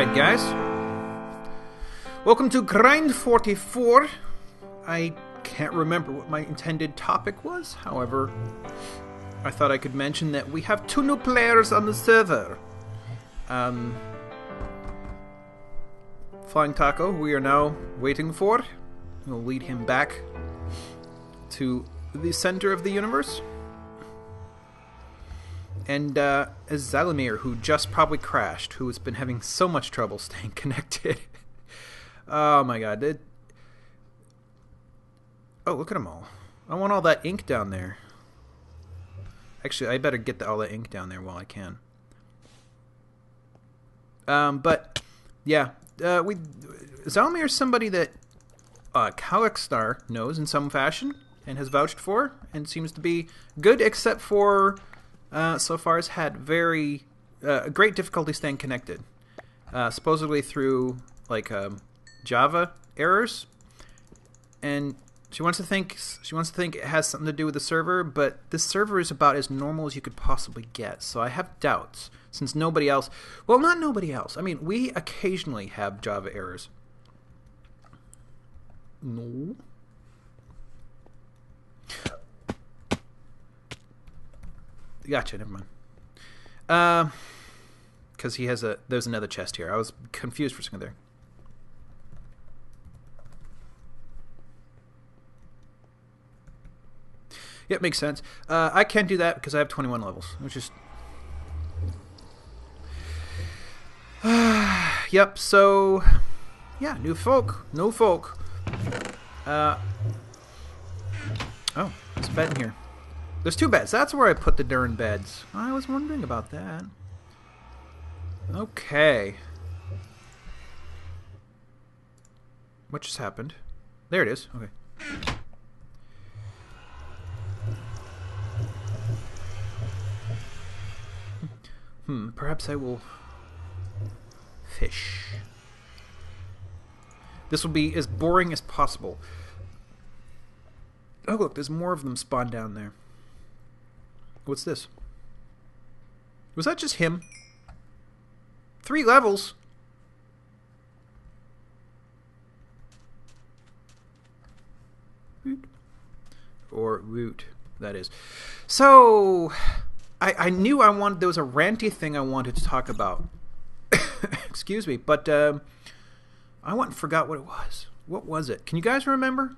Alright guys, welcome to Grind 44. I can't remember what my intended topic was, however, I thought I could mention that we have 2 new players on the server. Flying Taco, we are now waiting for. We'll lead him back to the center of the universe. And Zalimir, who just probably crashed, who has been having so much trouble staying connected. Oh my god. Oh, look at them all. I want all that ink down there. Actually, I better get all that ink down there while I can. But, yeah. Zalimir is somebody that Kalixstar knows in some fashion and has vouched for and seems to be good, except for... so far has had very great difficulty staying connected, supposedly through like Java errors, and she wants to think it has something to do with the server, but this server is about as normal as you could possibly get. So I have doubts, since nobody else, well, not nobody else. I mean, we occasionally have Java errors. No. Gotcha, never mind. Because he has there's another chest here. I was confused for a second there. Yep, makes sense. I can't do that because I have 21 levels, which is... Yep, so... Yeah, new folk. No folk. Oh, there's a bed in here. There's 2 beds. That's where I put the darn beds. I was wondering about that. Okay. What just happened? There it is. Okay. Perhaps I will fish. This will be as boring as possible. Oh, look, there's more of them spawned down there. What's this? Was that just him? 3 levels? Root. Or root, that is. So, I knew there was a ranty thing I wanted to talk about. Excuse me, but I went and forgot what it was. What was it? Can you guys remember?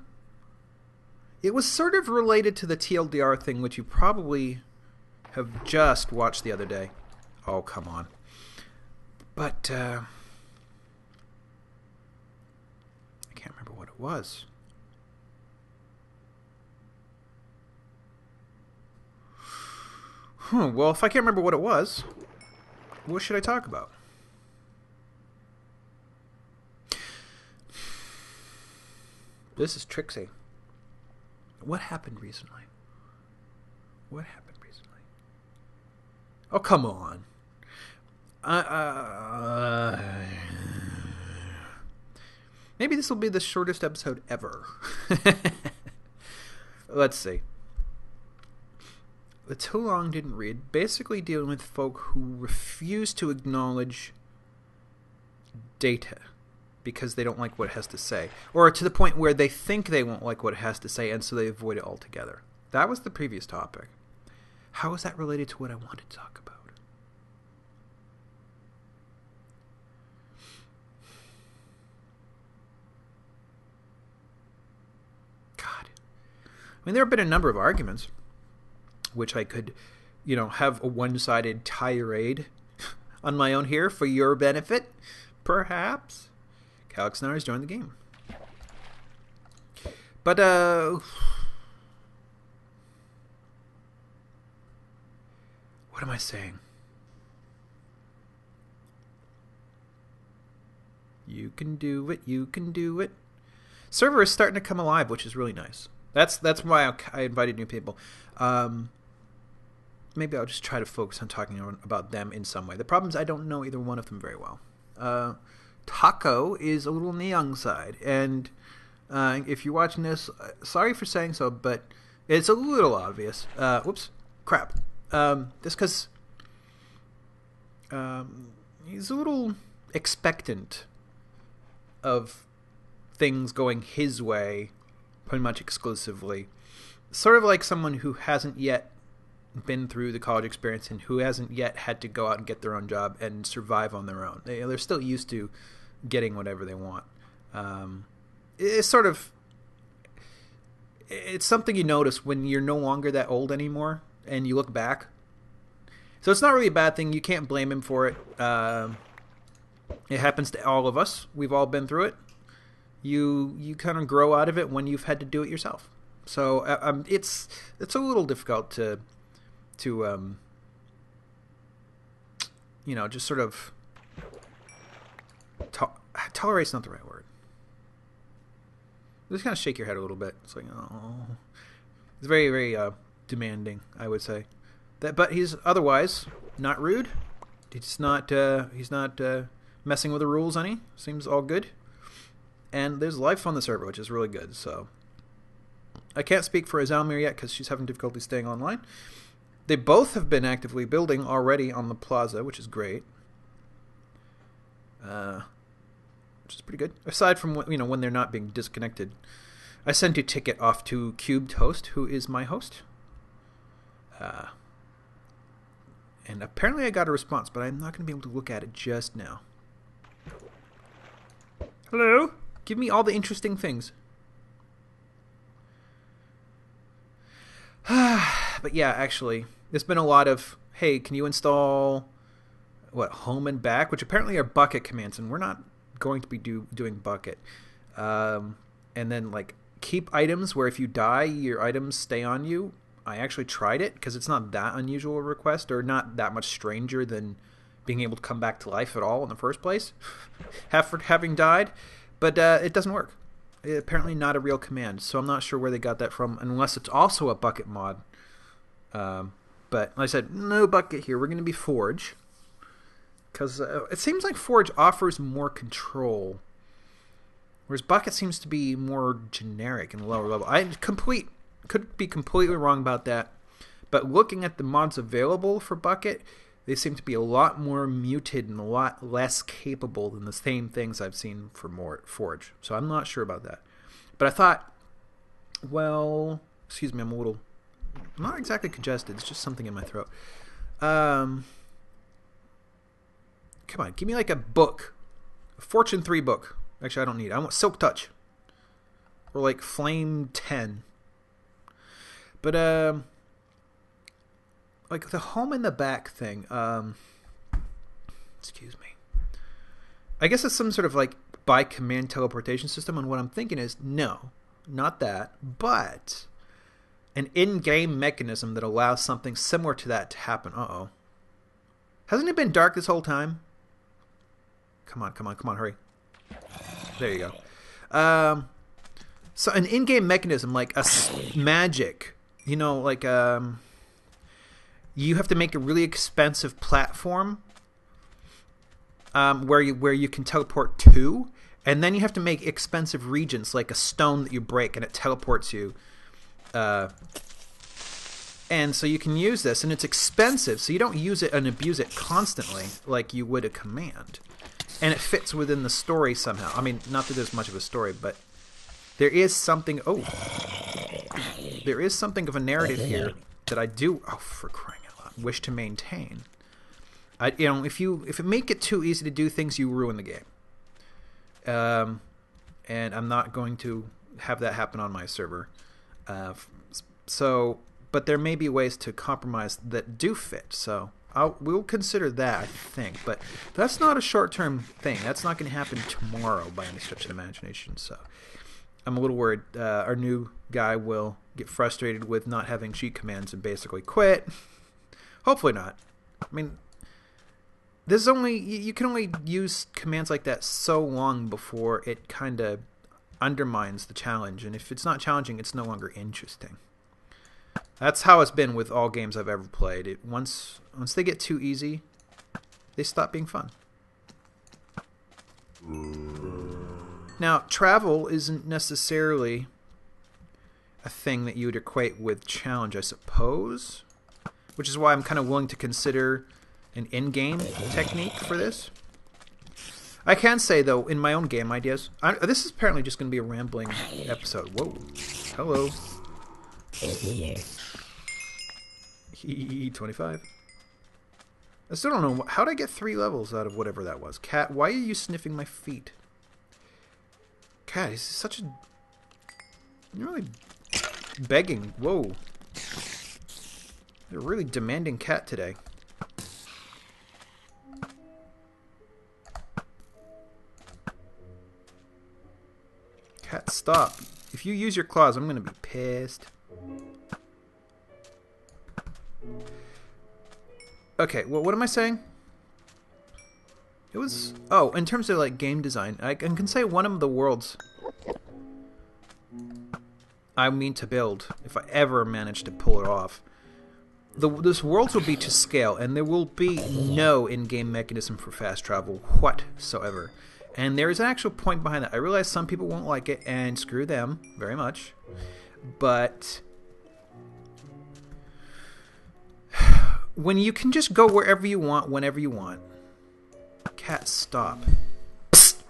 It was sort of related to the TLDR thing, which you probably... have just watched the other day. Oh, come on. But, I can't remember what it was. Well, if I can't remember what it was, what should I talk about? This is Trixie. What happened recently? What happened recently? Oh, come on. Maybe this will be the shortest episode ever. Let's see. The Too Long Didn't Read, basically dealing with folk who refuse to acknowledge data because they don't like what it has to say. Or to the point where they think they won't like what it has to say, and so they avoid it altogether. That was the previous topic. How is that related to what I wanted to talk about? God. I mean, there have been a number of arguments which I could, have a one-sided tirade on my own here for your benefit, perhaps. Kalixstar has joined the game. But, what am I saying? You can do it, you can do it. Server is starting to come alive, which is really nice. That's why I invited new people. Maybe I'll just try to focus on talking about them in some way. The problem is I don't know either one of them very well. Taco is a little on the young side, and if you're watching this, sorry for saying so, but it's a little obvious. Whoops, crap. Just because he's a little expectant of things going his way pretty much exclusively. Sort of like someone who hasn't yet been through the college experience and who hasn't yet had to go out and get their own job and survive on their own. They're still used to getting whatever they want. It's sort of... It's something you notice when you're no longer that old anymore and you look back. So it's not really a bad thing. You can't blame him for it. It happens to all of us. We've all been through it. You kind of grow out of it when you've had to do it yourself. So it's a little difficult to just sort of tolerate's not the right word. Just kind of shake your head a little bit. It's like, oh, it's very, very demanding, I would say. But he's otherwise not rude. He's not messing with the rules any. Seems all good. And there's life on the server, which is really good. So I can't speak for Zalmir yet because she's having difficulty staying online. They both have been actively building already on the plaza, which is great. Which is pretty good. Aside from when they're not being disconnected. I sent a ticket off to Cubed Host, who is my host. And apparently I got a response, but I'm not going to be able to look at it just now. Hello? Give me all the interesting things. But yeah, actually, there's been a lot of, hey, can you install, home and back, which apparently are bucket commands, and we're not going to be doing bucket. And then, keep items where if you die, your items stay on you. I actually tried it because it's not that unusual a request or not that much stranger than being able to come back to life at all in the first place after having died. But it doesn't work. It's apparently not a real command, so I'm not sure where they got that from unless it's also a bucket mod. But like I said, no bucket here. We're going to be Forge because it seems like Forge offers more control, whereas bucket seems to be more generic and lower level. Could be completely wrong about that, but looking at the mods available for bucket, they seem to be a lot more muted and a lot less capable than the same things I've seen for Forge. So I'm not sure about that. But I thought, well, excuse me, I'm not exactly congested. It's just something in my throat. Come on, give me a book. A Fortune 3 book. Actually, I don't need it. I want Silk Touch. Or Flame 10. But, the home and the back thing, excuse me. I guess it's some sort of, by command teleportation system, and what I'm thinking is, no, not that, but an in-game mechanism that allows something similar to that to happen. Uh-oh. Hasn't it been dark this whole time? Come on, hurry. There you go. So an in-game mechanism, like a magic... you have to make a really expensive platform where you can teleport to, and then you have to make expensive regions like a stone that you break and it teleports you. And so you can use this, and it's expensive, so you don't use it and abuse it constantly like you would a command. And it fits within the story somehow. I mean, not that there's much of a story, but there is something... Oh! There is something of a narrative here that I do, for crying out loud, wish to maintain. If you make it too easy to do things, you ruin the game. And I'm not going to have that happen on my server. But there may be ways to compromise that do fit. So we'll consider that, I think. But that's not a short-term thing. That's not going to happen tomorrow by any stretch of the imagination. So I'm a little worried our new guy will get frustrated with not having cheat commands and basically quit. Hopefully not. I mean, you can only use commands like that so long before it kind of undermines the challenge, and if it's not challenging, it's no longer interesting. That's how it's been with all games I've ever played. Once they get too easy, they stop being fun. Now, travel isn't necessarily a thing that you would equate with challenge, I suppose, which is why I'm kind of willing to consider an in-game technique for this. I can say, though, in my own game ideas, this is apparently just going to be a rambling episode. Whoa. Hello. 25. I still don't know. How did I get 3 levels out of whatever that was? Cat, why are you sniffing my feet? Cat, he's such a... You're really begging. Whoa. You're a really demanding cat today. Cat, stop. If you use your claws, I'm going to be pissed. Okay, well, what am I saying? It was... Oh, in terms of, like, game design, I can say one of the worlds I mean to build, if I ever manage to pull it off. This world will be to scale, and there will be no in-game mechanism for fast travel whatsoever. And there is an actual point behind that. I realize some people won't like it, and screw them very much. But when you can just go wherever you want, whenever you want. Cat, stop. Psst.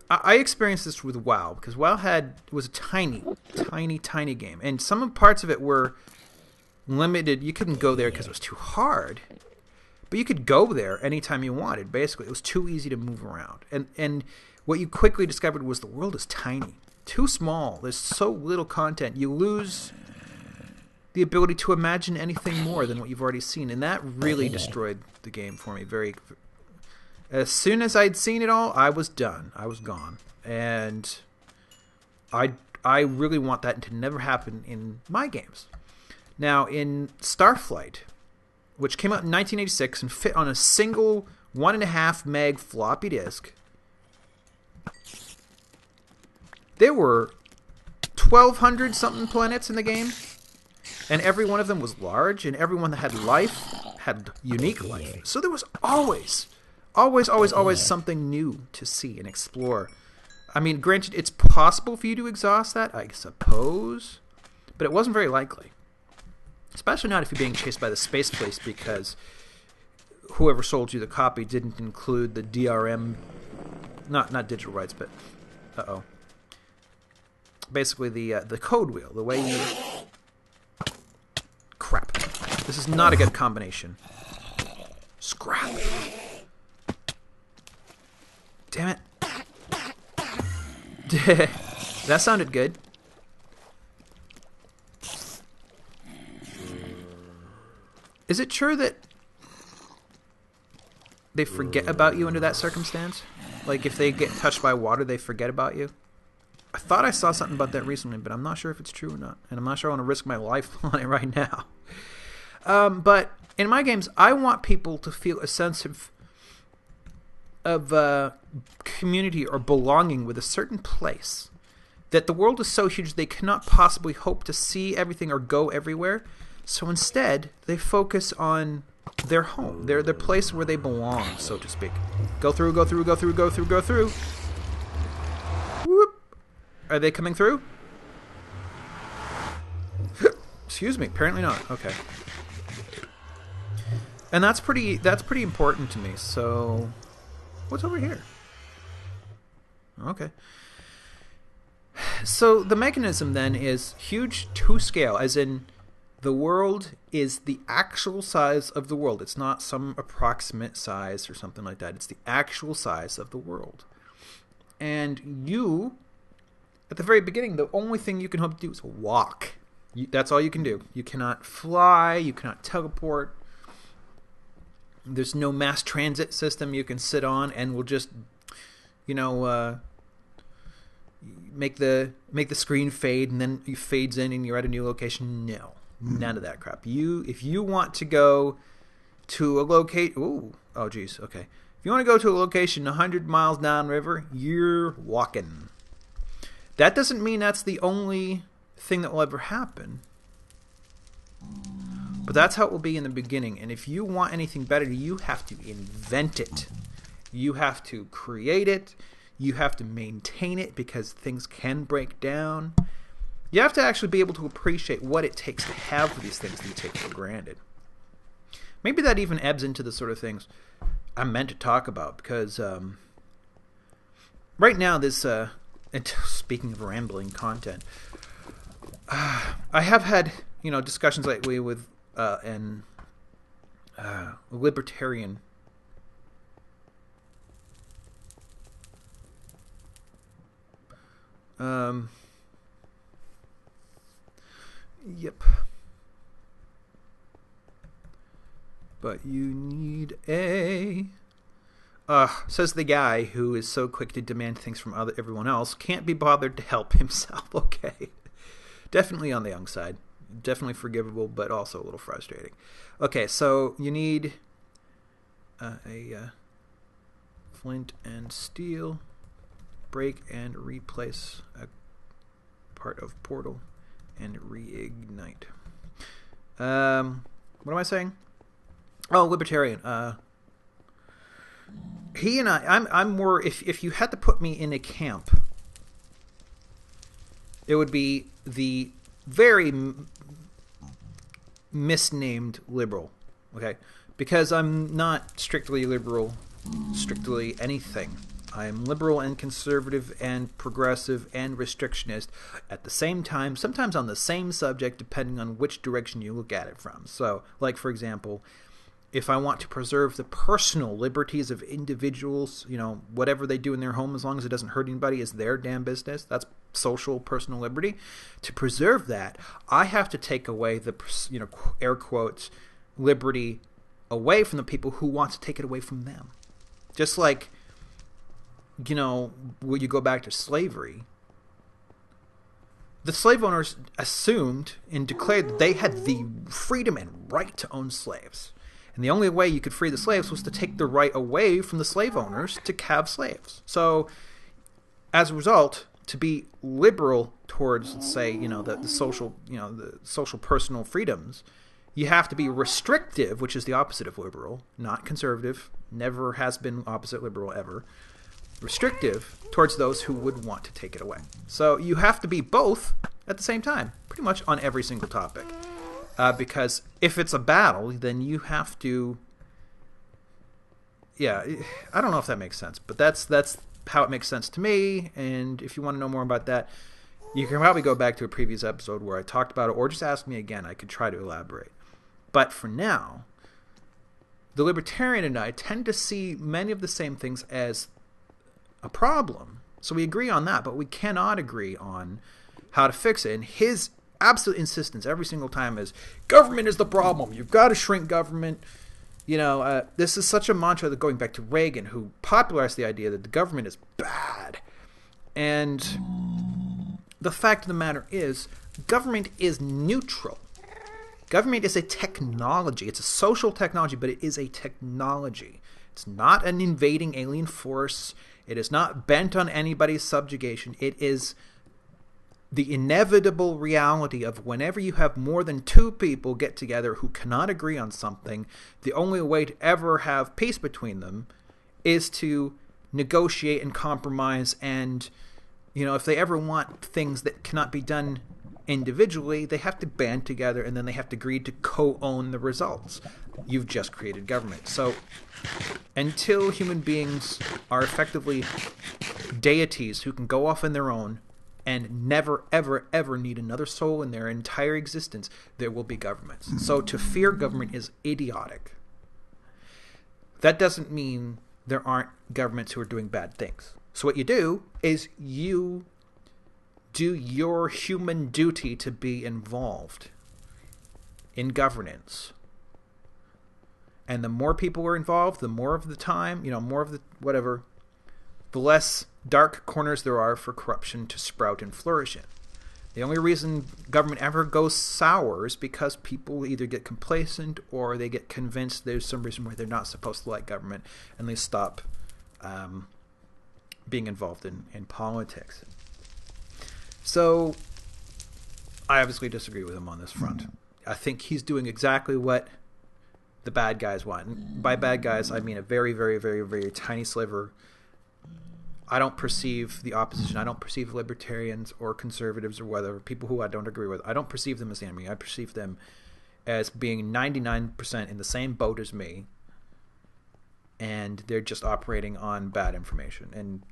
I experienced this with WoW, because WoW was a tiny game. And some parts of it were limited. You couldn't go there because it was too hard. But you could go there anytime you wanted, basically. It was too easy to move around. And what you quickly discovered was the world is tiny. Too small. There's so little content. You lose the ability to imagine anything more than what you've already seen. And that really destroyed the game for me. As soon as I'd seen it all, I was done. I was gone. And I really want that to never happen in my games. Now, in Starflight, which came out in 1986 and fit on a single 1.5 meg floppy disk, there were 1,200 something planets in the game, and every one of them was large, and every one that had life had unique life. So there was always something new to see and explore. I mean, granted, it's possible for you to exhaust that, I suppose, but it wasn't very likely. Especially not if you're being chased by the space police, because whoever sold you the copy didn't include the DRM, not digital rights, but basically the code wheel, the way you... Crap. This is not a good combination. Scrap. Damn it. That sounded good. Is it true that they forget about you under that circumstance? Like, if they get touched by water, they forget about you? I thought I saw something about that recently, but I'm not sure if it's true or not. And I'm not sure I want to risk my life on it right now. But in my games, I want people to feel a sense of community or belonging with a certain place. That the world is so huge they cannot possibly hope to see everything or go everywhere. So instead, they focus on their home, their place where they belong, so to speak. Go through, go through, go through, go through, go through. Whoop. Are they coming through? Excuse me, apparently not. Okay. And that's pretty important to me. So, what's over here? Okay. So the mechanism then is huge to scale, as in the world is the actual size of the world. It's not some approximate size or something like that. It's the actual size of the world. And you, at the very beginning, the only thing you can hope to do is walk. That's all you can do. You cannot fly. You cannot teleport. There's no mass transit system you can sit on and will just, make the screen fade and then it fades in and you're at a new location. No. None of that crap. If you want to go to a location... Oh, geez. Okay. If you want to go to a location 100 miles downriver, you're walking. That doesn't mean that's the only thing that will ever happen. But that's how it will be in the beginning. And if you want anything better, you have to invent it. You have to create it. You have to maintain it because things can break down. You have to actually be able to appreciate what it takes to have these things that you take for granted. maybe that even ebbs into the sort of things I'm meant to talk about, because right now this, speaking of rambling content, I have had, discussions lately with an libertarian yep. But you need a... says the guy who is so quick to demand things from everyone else, can't be bothered to help himself. Okay. Definitely on the young side. Definitely forgivable, but also a little frustrating. Okay, so you need a flint and steel, break and replace a part of portal, and reignite. What am I saying? Oh, libertarian. He and I'm more, if you had to put me in a camp, it would be the very misnamed liberal, okay? Because I'm not strictly liberal, strictly anything. I am liberal and conservative and progressive and restrictionist at the same time, sometimes on the same subject, depending on which direction you look at it from. So, like, for example, if I want to preserve the personal liberties of individuals, whatever they do in their home, as long as it doesn't hurt anybody, is their damn business. That's social personal liberty. To preserve that, I have to take away the, air quotes, liberty away from the people who want to take it away from them. Just like, when you go back to slavery, the slave owners assumed and declared that they had the freedom and right to own slaves. And the only way you could free the slaves was to take the right away from the slave owners to have slaves. So, as a result, to be liberal towards, let's say, the social personal freedoms, you have to be restrictive, which is the opposite of liberal, not conservative, never has been opposite liberal ever. Restrictive towards those who would want to take it away. So you have to be both at the same time, pretty much on every single topic. Because if it's a battle, then you have to... Yeah, I don't know if that makes sense, but that's how it makes sense to me, and if you want to know more about that, you can probably go back to a previous episode where I talked about it, or just ask me again. I could try to elaborate. But for now, the libertarian and I tend to see many of the same things as a problem. So we agree on that, but we cannot agree on how to fix it. And his absolute insistence every single time is, government is the problem. You've got to shrink government. This is such a mantra that going back to Reagan, who popularized the idea that the government is bad. And the fact of the matter is, government is neutral. Government is a technology. It's a social technology, but it is a technology. It's not an invading alien force. It is not bent on anybody's subjugation. It is the inevitable reality of whenever you have more than two people get together who cannot agree on something, the only way to ever have peace between them is to negotiate and compromise. And, if they ever want things that cannot be done individually, they have to band together, and then they have to agree to co-own the results. You've just created government. So until human beings are effectively deities who can go off on their own and never, ever, ever need another soul in their entire existence, there will be governments. So to fear government is idiotic. That doesn't mean there aren't governments who are doing bad things. So what you do is you do your human duty to be involved in governance. And the more people are involved, the more of the time, more of the whatever, the less dark corners there are for corruption to sprout and flourish in. The only reason government ever goes sour is because people either get complacent or they get convinced there's some reason why they're not supposed to like government, and they stop being involved in politics. So I obviously disagree with him on this front. I think he's doing exactly what the bad guys want. And by bad guys, I mean a very, very, very, very tiny sliver. I don't perceive the opposition. I don't perceive libertarians or conservatives or whatever, people who I don't agree with. I don't perceive them as the enemy. I perceive them as being 99% in the same boat as me, and they're just operating on bad information. And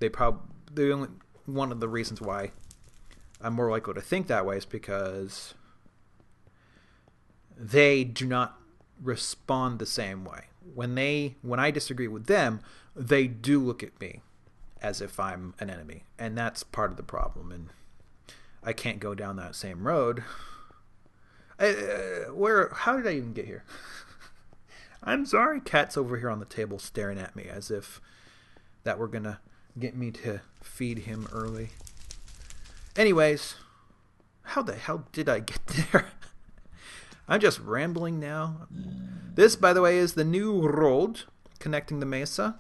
one of the reasons why I'm more likely to think that way is because they do not respond the same way. When I disagree with them, they do look at me as if I'm an enemy, and that's part of the problem. And I can't go down that same road. How did I even get here? I'm sorry. Cat's over here on the table staring at me as if that were gonna get me to feed him early. Anyways, how the hell did I get there? I'm just rambling now. This, by the way, is the new road connecting the mesa.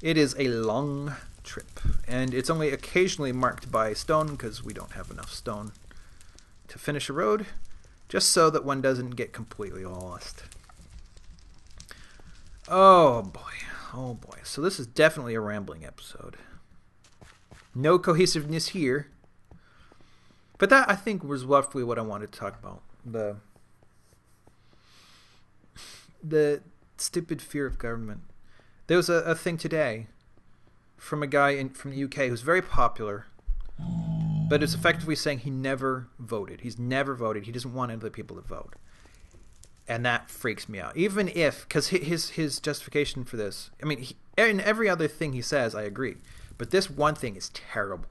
It is a long trip, and it's only occasionally marked by stone because we don't have enough stone to finish a road, just so that one doesn't get completely lost. Oh boy. So this is definitely a rambling episode. No cohesiveness here. But that, I think, was roughly what I wanted to talk about. The stupid fear of government. There was a thing today from a guy from the UK who's very popular, but it's effectively saying he never voted. He's never voted. He doesn't want other people to vote. And that freaks me out. Even if, because his justification for this, I mean, in every other thing he says, I agree. But this one thing is terrible.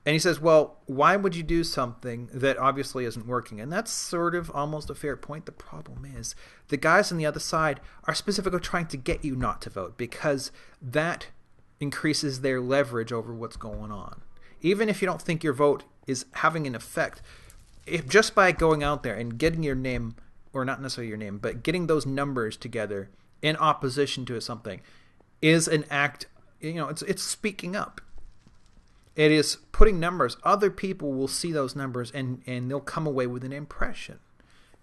And he says, well, why would you do something that obviously isn't working? And that's sort of almost a fair point. The problem is the guys on the other side are specifically trying to get you not to vote because that increases their leverage over what's going on. Even if you don't think your vote is having an effect, if just by going out there and getting your name, or not necessarily your name, but getting those numbers together in opposition to something is an act, it's speaking up. It is putting numbers. Other people will see those numbers and they'll come away with an impression.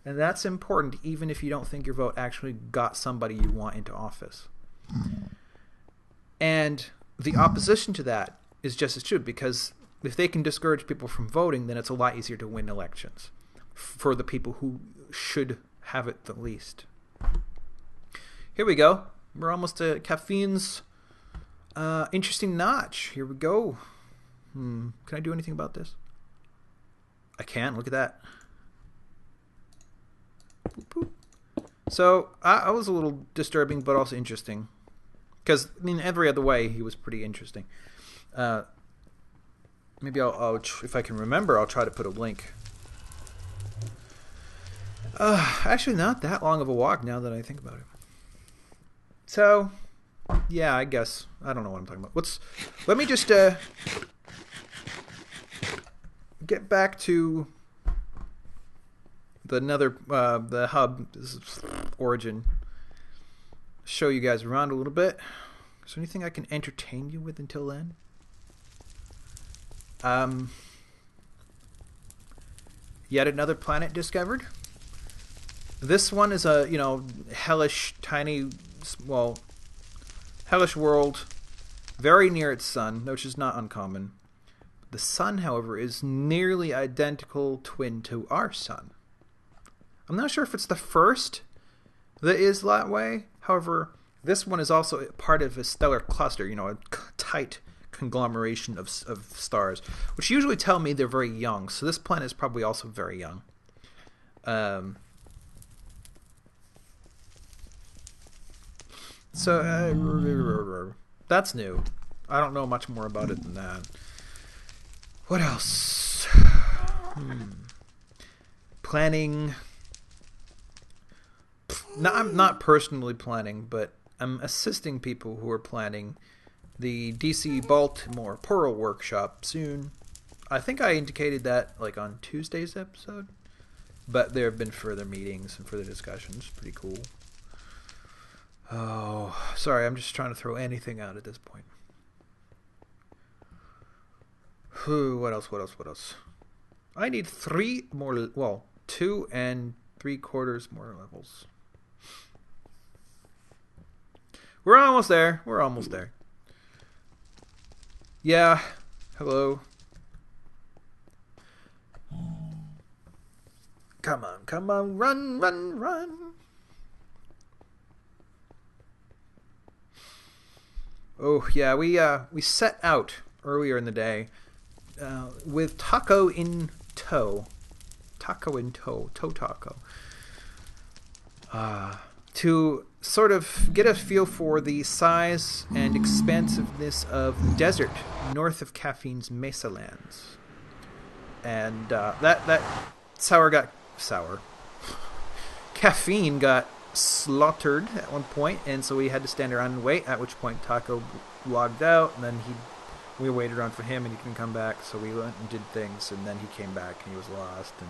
And that's important even if you don't think your vote actually got somebody you want into office. And the opposition to that is just as true, because if they can discourage people from voting, then it's a lot easier to win elections for the people who should have it the least. Here we go. We're almost to Caffeine's interesting notch. Here we go. Can I do anything about this? I can't. Look at that. Boop, boop. So I was a little disturbing, but also interesting. Because, I mean, every other way, he was pretty interesting. Maybe I'll if I can remember, I'll try to put a link. Actually, not that long of a walk now that I think about it. So, yeah, I guess. I don't know what I'm talking about. Let me just get back to the hub, this is origin. Show you guys around a little bit. Is there anything I can entertain you with until then? Yet another planet discovered. This one is a hellish hellish world, very near its sun, which is not uncommon. The sun, however, is nearly identical twin to our sun. I'm not sure if it's the first that is that way. However, this one is also part of a stellar cluster, a tight conglomeration of stars, which usually tell me they're very young. So this planet is probably also very young. That's new. I don't know much more about it than that. What else? Planning. No, I'm not personally planning, but I'm assisting people who are planning the DC Baltimore Pearl Workshop soon. I think I indicated that on Tuesday's episode, but there have been further meetings and further discussions. Pretty cool. Oh, sorry, I'm just trying to throw anything out at this point. What else? I need 2 3/4 more levels. We're almost there. Yeah, hello. Come on, run, run, run. Oh, yeah, we set out earlier in the day with Taco in tow. Taco in tow. Tow Taco. To sort of get a feel for the size and expansiveness of the desert north of Caffeine's Mesa Lands. And that sour. Caffeine got slaughtered at one point, and so we had to stand around and wait, at which point Taco logged out, and then we waited around for him, and he couldn't come back, so we went and did things, and then he came back, and he was lost. And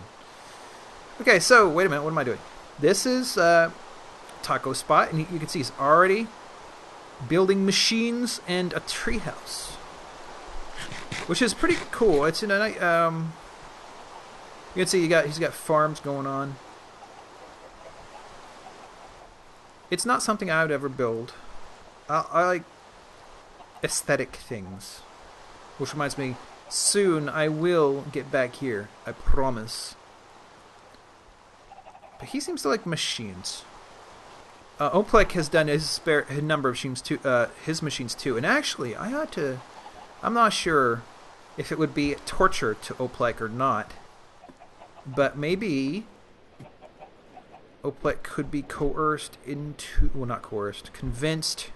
okay, so, wait a minute, what am I doing? This is Taco's spot, and you can see he's already building machines and a treehouse, which is pretty cool. It's in a you can see he's got farms going on. It's not something I would ever build. I like aesthetic things, which reminds me, soon I will get back here. I promise. But he seems to like machines. Oplek has done his number of machines too, his machines too. And actually, I'm not sure if it would be torture to Oplek or not. But maybe Oplek could be coerced into, well, not coerced, convinced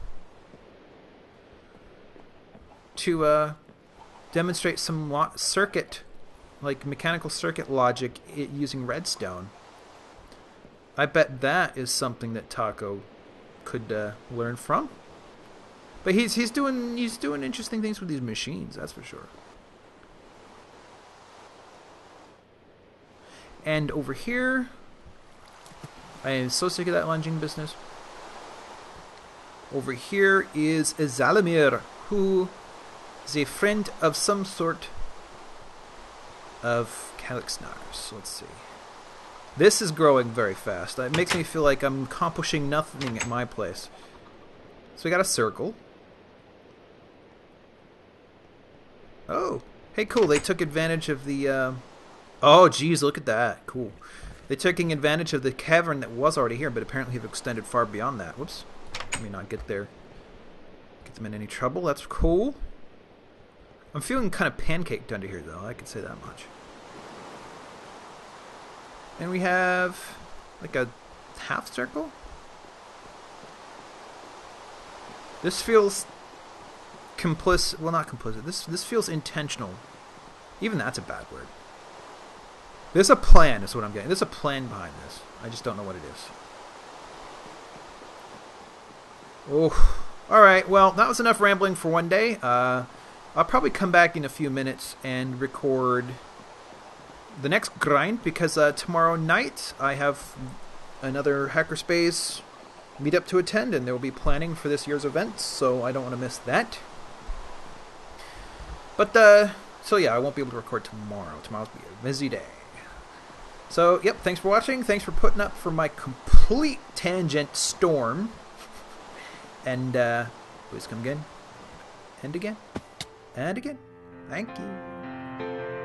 to demonstrate some circuit, like mechanical circuit logic using redstone. I bet that is something that Taco could learn from. But he's doing interesting things with these machines, that's for sure. And over here, I am so sick of that lunging business. Over here is Zalamir, who is a friend of some sort of Kalixnars. So let's see. This is growing very fast. It makes me feel like I'm accomplishing nothing at my place. So we got a circle. Oh, hey, cool. They took advantage of the... Oh, geez, look at that. Cool. They're taking advantage of the cavern that was already here, but apparently have extended far beyond that. Whoops. Let me not get them in any trouble. That's cool. I'm feeling kind of pancaked under here, though. I could say that much. And we have like a half circle. This feels complicit. Well, not complicit. This feels intentional. Even that's a bad word. There's a plan, is what I'm getting. There's a plan behind this. I just don't know what it is. Oh, all right. Well, that was enough rambling for one day. I'll probably come back in a few minutes and record the next grind, because tomorrow night I have another Hackerspace meetup to attend, and there will be planning for this year's events, so I don't want to miss that. But so yeah, I won't be able to record tomorrow. Tomorrow's be a busy day. So yep, thanks for watching. Thanks for putting up for my complete tangent storm. And please come again, and again, and again. Thank you.